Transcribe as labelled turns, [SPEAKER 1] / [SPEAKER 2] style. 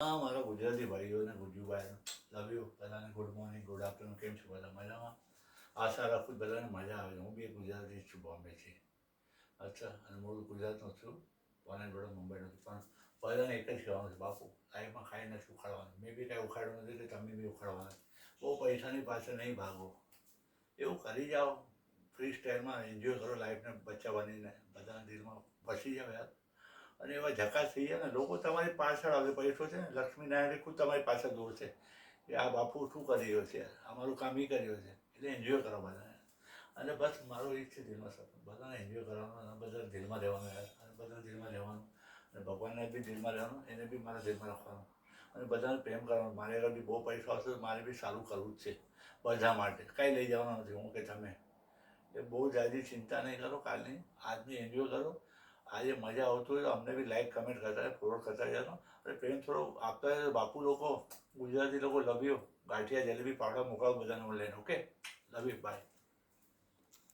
[SPEAKER 1] હા, મારા ગુજરાતી ભાઈઓને ગુજુભાઈ લવ યુ. બધાને ગુડ મોર્નિંગ, ગુડ આફ્ટરનૂન. કેમ છો બધા? મજામાં? આશા રાખું બધાને મજા આવે. હું બી એક ગુજરાતી છું, બોમ્બેથી. અચ્છા, અને મૂળ ગુજરાતનો છું, બોર્ન એન્ડ બ્રોડ મુંબઈનો છું. પણ બધાને એક જ કહેવાનું છે, બાપુ લાઈફમાં ખાઈ નથી ઉખાડવાનું. મેં બી કાંઈ ઉખાડ્યું નથી કે તમે બી ઉખાડવાના. બહુ પૈસાની પાછળ નહીં ભાગો, એવું કરી જાઓ ફ્રી સ્ટાઇલમાં. એન્જોય કરો લાઈફને, બચ્ચા બનીને બધાના દિલમાં વસી જાઓ યાર. અને એવા ઝકાસ થઈ જાય ને, લોકો તમારી પાછળ આવે. પૈસો છે ને, લક્ષ્મીનારાયણ ખુદ તમારી પાછળ દોડશે કે આ બાપુ શું કરી રહ્યો છે, અમારું કામ એ કર્યો છે. એટલે એન્જોય કરો બધાને. અને બસ મારો એ જ છે દિલમાં સપોર્ટ, બધાને એન્જોય કરવાનું અને બધા દિલમાં રહેવાનું યાર, અને બધા દિલમાં રહેવાનું. અને ભગવાનને બી દિલમાં રહેવાનું, એને બી મારા દિલમાં રાખવાનું. અને બધાને પ્રેમ કરવાનો. મારે આગળ બી બહુ પૈસો આવશે તો મારે બી સારું કરવું જ છે બધા માટે. કાંઈ લઈ જવાનું નથી હું કે તમે. એ બહુ જાજી ચિંતા નહીં કરો કાલની, આજની એન્જોય કરો. આજે મજા આવતું હોય તો અમને બી લાઈક કમેન્ટ કરતા રહે, ફોરવર્ડ કરતા જવાનો. અને પ્રેમ થોડો આપતા રહે. બાપુ લોકો, ગુજરાતી લોકો લવ યુ. ગાંઠિયા જલેબી પાવડા મોકલાવો બધાને online. Okay, love you, by.